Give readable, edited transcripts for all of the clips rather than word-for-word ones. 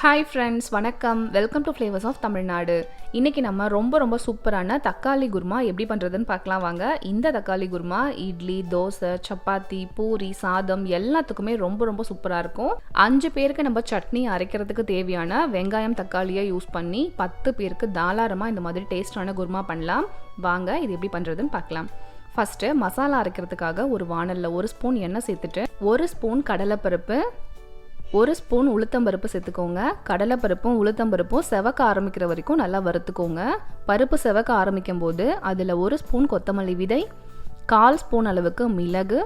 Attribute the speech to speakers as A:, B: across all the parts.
A: Hi friends, வணக்கம். Welcome to Flavours of Tamilnadu. இன்னைக்கு நம்ம ரொம்ப சூப்பரான தக்காளி குருமா எப்படி பண்றதுன்னு பார்க்கலாம் வாங்க. இந்த தக்காளி குருமா இட்லி, தோசை, சப்பாத்தி, பூரி, சாதம் எல்லாத்துக்குமே ரொம்ப சூப்பரா இருக்கும். 5 பேருக்கு நம்ம சட்னி அரைக்கிறதுக்கு தேவையான வெங்காயம், தக்காளியை யூஸ் பண்ணி 10 பேருக்கு தாராளமா இந்த மாதிரி டேஸ்டான குருமா பண்ணலாம். வாங்க இது எப்படி பண்றதுன்னு பார்க்கலாம். ஃபர்ஸ்ட் மசாலா அரைக்கிறதுக்காக ஒரு வாணல்ல 1 ஸ்பூன் எண்ணெய் சேர்த்துட்டு 1 ஸ்பூன் கடலைப்பருப்பு, 1 ஸ்பூன் உளுத்தம்பருப்பு சேர்த்துக்கோங்க. கடலைப்பருப்பும் உளுத்தம்பருப்பும் செவக்க ஆரம்பிக்கிற வரைக்கும் நல்லா வறுத்துக்கோங்க. பருப்பு செவக்க ஆரம்பிக்கும் போது அதில் 1 ஸ்பூன் கொத்தமல்லி விதை, 1/4 ஸ்பூன் அளவுக்கு மிளகு,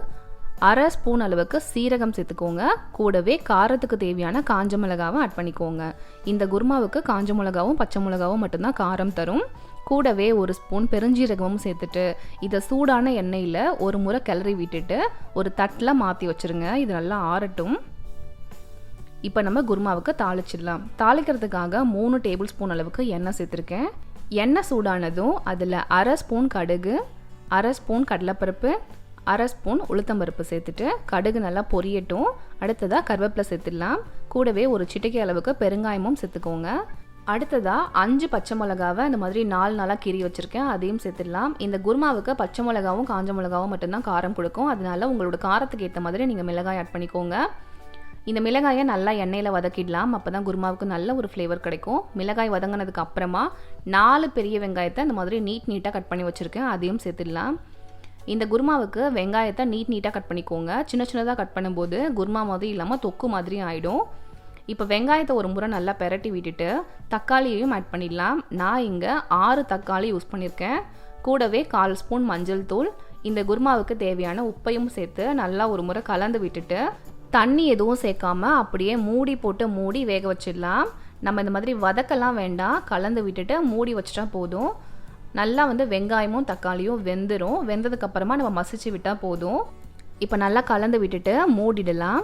A: 1/2 ஸ்பூன் அளவுக்கு சீரகம் சேர்த்துக்கோங்க. கூடவே காரத்துக்கு தேவையான காஞ்ச மிளகாவை ஆட் பண்ணிக்கோங்க. இந்த குருமாவுக்கு காஞ்ச மிளகாவும் பச்சை மிளகாவும் மட்டும்தான் காரம் தரும். கூடவே 1 ஸ்பூன் பெருஞ்சீரகமும் சேர்த்துட்டு இதை சூடான எண்ணெயில் ஒரு முறை கிளறி விட்டுட்டு ஒரு தட்டில் மாற்றி வச்சுருங்க. இது நல்லா ஆறட்டும். இப்போ நம்ம குருமாவுக்கு தாளிச்சிடலாம். தாளிக்கிறதுக்காக 3 டேபிள் ஸ்பூன் அளவுக்கு எண்ணெய் சேர்த்துருக்கேன். எண்ணெய் சூடானதும் அதில் 1/2 ஸ்பூன் கடுகு, 1/2 ஸ்பூன் கடலைப்பருப்பு, 1/2 ஸ்பூன் உளுத்தம்பருப்பு சேர்த்துட்டு கடுகு நல்லா பொரியட்டும். அடுத்ததாக கருவேப்பிலை சேர்த்துடலாம். கூடவே ஒரு சிட்டிகை அளவுக்கு பெருங்காயமும் சேர்த்துக்கோங்க. அடுத்ததாக 5 பச்சை மிளகாவை இந்த மாதிரி 4 நாளாக கீறி வச்சுருக்கேன், அதையும் சேர்த்துடலாம். இந்த குருமாவுக்கு பச்சை மிளகாவும் காஞ்ச மிளகாவும் மட்டும்தான் காரம் கொடுக்கும். அதனால உங்களோட காரத்துக்கு ஏற்ற மாதிரி நீங்கள் மிளகாய் ஆட் பண்ணிக்கோங்க. இந்த மிளகாயை நல்லா எண்ணெயில் வதக்கிடலாம். அப்போ தான் குருமாவுக்கு நல்ல ஒரு ஃப்ளேவர் கிடைக்கும். மிளகாய் வதங்கினதுக்கு அப்புறமா 4 பெரிய வெங்காயத்தை இந்த மாதிரி நீட்டாக கட் பண்ணி வச்சுருக்கேன், அதையும் சேர்த்துடலாம். இந்த குருமாவுக்கு வெங்காயத்தை நீட்டாக கட் பண்ணிக்கோங்க. சின்னதாக கட் பண்ணும்போது குருமா மாதிரி இல்லாமல் தொக்கு மாதிரி ஆகிடும். இப்போ வெங்காயத்தை ஒரு முறை நல்லா பெரட்டி விட்டுட்டு தக்காளியையும் ஆட் பண்ணிடலாம். நான் இங்கே 6 தக்காளி யூஸ் பண்ணியிருக்கேன். கூடவே 1/4 ஸ்பூன் மஞ்சள் தூள், இந்த குருமாவுக்கு தேவையான உப்பையும் சேர்த்து நல்லா ஒரு முறை கலந்து விட்டுட்டு தண்ணி எதுவும் சேர்க்காம அப்படியே மூடி வேக வச்சிடலாம். நம்ம இந்த மாதிரி வதக்கலாம் வேண்டாம், கலந்து விட்டுட்டு மூடி வச்சிட்டா போதும். நல்லா வெங்காயமும் தக்காளியும் வெந்துடும். வெந்ததுக்கப்புறமா நம்ம மசிச்சு விட்டால் போதும். இப்போ நல்லா கலந்து விட்டுட்டு மூடிடலாம்.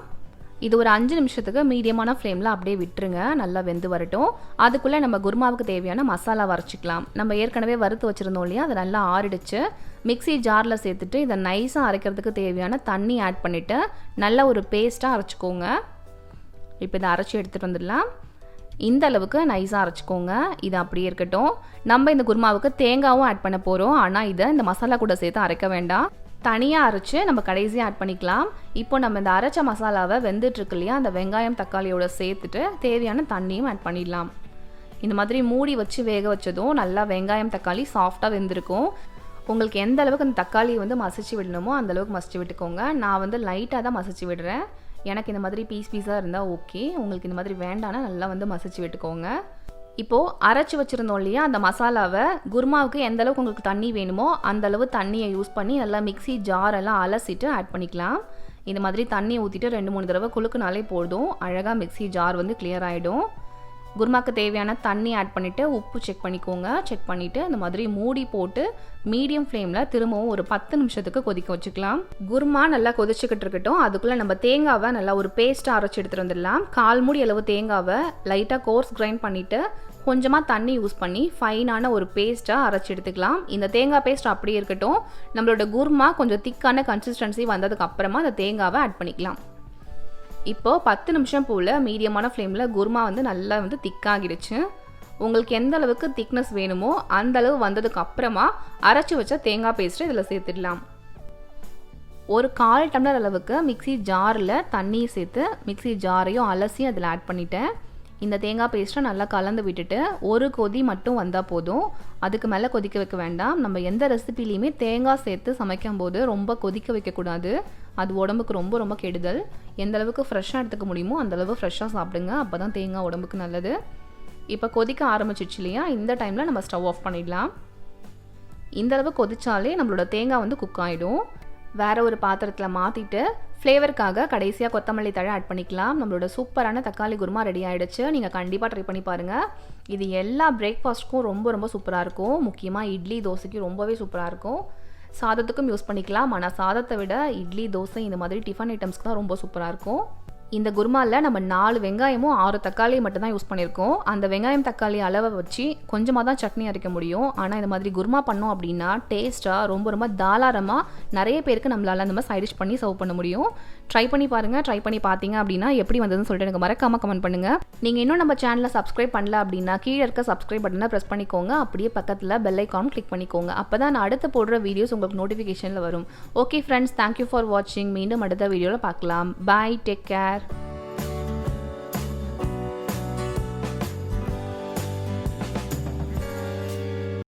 A: இது ஒரு 5 நிமிஷத்துக்கு மீடியமான ஃப்ளேமில் அப்படியே விட்டுருங்க, நல்லா வெந்து வரட்டும். அதுக்குள்ளே நம்ம குருமாவுக்கு தேவையான மசாலா வரைச்சிக்கலாம். நம்ம ஏற்கனவே வறுத்து வச்சுருந்தோம் இல்லையா, அதை நல்லா ஆறிடுச்சு. மிக்ஸி ஜாரில் சேர்த்துட்டு இதை நைஸாக அரைக்கிறதுக்கு தேவையான தண்ணி ஆட் பண்ணிவிட்டு நல்லா ஒரு பேஸ்ட்டாக அரைச்சிக்கோங்க. இப்போ இதை அரைச்சி எடுத்துகிட்டு வந்துடலாம். இந்த அளவுக்கு நைஸாக அரைச்சிக்கோங்க. இது அப்படியே இருக்கட்டும். நம்ம இந்த குருமாவுக்கு தேங்காவும் ஆட் பண்ண போகிறோம். ஆனால் இதை இந்த மசாலா கூட சேர்த்து அரைக்க வேண்டாம், தனியாக அரைச்சி நம்ம கடைசியாக ஆட் பண்ணிக்கலாம். இப்போ நம்ம இந்த அரைச்ச மசாலாவை வெந்துட்டுருக்கு இல்லையா, அந்த வெங்காயம் தக்காளியோட சேர்த்துட்டு தேவையான தண்ணியும் ஆட் பண்ணிடலாம். இந்த மாதிரி மூடி வச்சு வேக வச்சதும் நல்லா வெங்காயம் தக்காளி சாஃப்டாக வெந்திருக்கும். உங்களுக்கு எந்த அளவுக்கு அந்த தக்காளி மசிச்சு விடணுமோ அந்த அளவுக்கு மசிச்சு விட்டுக்கோங்க. நான் லைட்டாக தான் மசிச்சு விடுறேன். எனக்கு இந்த மாதிரி பீஸாக இருந்தால் ஓகே. உங்களுக்கு இந்த மாதிரி வேண்டானா நல்லா மசிச்சு விட்டுக்கோங்க. இப்போது அரைச்சி வச்சுருந்தோம் இல்லையா, அந்த மசாலாவை குருமாவுக்கு எந்த அளவுக்கு உங்களுக்கு தண்ணி வேணுமோ அந்த அளவு தண்ணியை யூஸ் பண்ணி நல்லா மிக்ஸி ஜாரெல்லாம் அலசிட்டு ஆட் பண்ணிக்கலாம். இந்த மாதிரி தண்ணியை ஊற்றிட்டு 2-3 தடவை குலுக்குனாலே போதும், அழகாக மிக்ஸி ஜார் கிளியர் ஆகிடும். குருமாவுக்கு தேவையான தண்ணி ஆட் பண்ணிவிட்டு உப்பு செக் பண்ணிக்கோங்க. செக் பண்ணிவிட்டு இந்த மாதிரி மூடி போட்டு மீடியம் ஃப்ளேமில் திரும்பவும் ஒரு 10 நிமிஷத்துக்கு கொதிக்க வச்சுக்கலாம். குருமா நல்லா கொதிச்சுக்கிட்டு இருக்கட்டும். அதுக்குள்ளே நம்ம தேங்காவை நல்லா ஒரு பேஸ்ட்டாக அரைச்சி எடுத்துகிட்டு வந்துடலாம். 1/4 மூடி அளவு தேங்காவை லைட்டாக கோர்ஸ் கிரைண்ட் பண்ணிவிட்டு கொஞ்சமாக தண்ணி யூஸ் பண்ணி ஃபைனான ஒரு பேஸ்ட்டாக அரைச்சி எடுத்துக்கலாம். இந்த தேங்காய் பேஸ்ட் அப்படியே இருக்கட்டும். நம்மளோட குருமா கொஞ்சம் திக்கான கன்சிஸ்டன்சி வந்ததுக்கு அப்புறமா அந்த தேங்காவை ஆட் பண்ணிக்கலாம். இப்போது 10 நிமிஷம் போல் மீடியமான ஃப்ளேமில் குருமா நல்லா திக்காகிடுச்சு. உங்களுக்கு எந்த அளவுக்கு திக்னஸ் வேணுமோ அந்த அளவு வந்ததுக்கு அப்புறமா அரைச்சி வச்ச தேங்காய் பேஸ்ட்டு இதில் சேர்த்துடலாம். ஒரு 1/4 டம்ளர் அளவுக்கு மிக்ஸி ஜாரில் தண்ணியை சேர்த்து மிக்ஸி ஜாரையும் அலசி அதில் ஆட் பண்ணிட்டேன். இந்த தேங்காய் பேஸ்ட்டை நல்லா கலந்து விட்டுட்டு ஒரு கொதி மட்டும் வந்தால் போதும், அதுக்கு மேலே கொதிக்க வைக்க வேண்டாம். நம்ம எந்த ரெசிபிலையுமே தேங்காய் சேர்த்து சமைக்கும் போது ரொம்ப கொதிக்க வைக்கக்கூடாது, அது உடம்புக்கு ரொம்ப கெடுதல். எந்த அளவுக்கு ஃப்ரெஷ்ஷாக எடுத்துக்க முடியுமோ அந்தளவு ஃப்ரெஷ்ஷாக சாப்பிடுங்க, அப்போ தான் தேங்காய் உடம்புக்கு நல்லது. இப்போ கொதிக்க ஆரம்பிச்சிச்சு இல்லையா, இந்த டைமில் நம்ம ஸ்டவ் ஆஃப் பண்ணிடலாம். இந்தளவு கொதிச்சாலே நம்மளோட தேங்காய் குக் ஆகிடும். வேறு ஒரு பாத்திரத்தில் மாற்றிட்டு ஃப்ளேவருக்காக கடைசியாக கொத்தமல்லி தழை ஆட் பண்ணிக்கலாம். நம்மளோட சூப்பரான தக்காளி குருமா ரெடி ஆகிடுச்சு. நீங்கள் கண்டிப்பாக ட்ரை பண்ணி பாருங்கள். இது எல்லா பிரேக்ஃபாஸ்ட்டுக்கும் ரொம்ப சூப்பராக இருக்கும். முக்கியமாக இட்லி தோசைக்கு ரொம்பவே சூப்பராக இருக்கும். சாதத்துக்கும் யூஸ் பண்ணிக்கலாம். ஆனால் சாதத்தை விட இட்லி தோசை இந்த மாதிரி டிஃபன் ஐட்டம்ஸ்க்கு தான் ரொம்ப சூப்பராக இருக்கும். இந்த குருமாவில் நம்ம 4 வெங்காயமும் 6 தக்காளியும் மட்டும் தான் யூஸ் பண்ணியிருக்கோம். அந்த வெங்காயம் தக்காளி அளவை வச்சு கொஞ்சமாக தான் சட்னி அரைக்க முடியும். ஆனால் இந்த மாதிரி குருமா பண்ணோம் அப்படின்னா டேஸ்ட்டாக ரொம்ப ரொம்ப தாராளமாக நிறைய பேருக்கு நம்மளால் அந்த மாதிரி சைட் டிஷ் பண்ணி சர்வ் பண்ண முடியும். ட்ரை பண்ணி பாருங்கள். ட்ரை பண்ணி பார்த்தீங்க அப்படின்னா எப்படி வந்ததுன்னு சொல்லிட்டு எனக்கு மறக்காமல் கமெண்ட் பண்ணுங்கள். நீங்கள் இன்னும் நம்ம சேனலை சப்ஸ்கிரைப் பண்ணல அப்படின்னா கீழே இருக்க சப்ஸ்கிரைப் பட்டனை ப்ரெஸ் பண்ணிக்கோங்க. அப்படியே பக்கத்தில் பெல் ஐக்கான் கிளிக் பண்ணிக்கோங்க. அப்போ தான் நான் அடுத்து போடுற வீடியோஸ் உங்களுக்கு நோட்டிஃபிகேஷனில் வரும். ஓகே ஃப்ரெண்ட்ஸ், தேங்க்யூ ஃபார் வாட்சிங். மீண்டும் அடுத்த வீடியோவில் பார்க்கலாம். பாய், டேக் கேர்.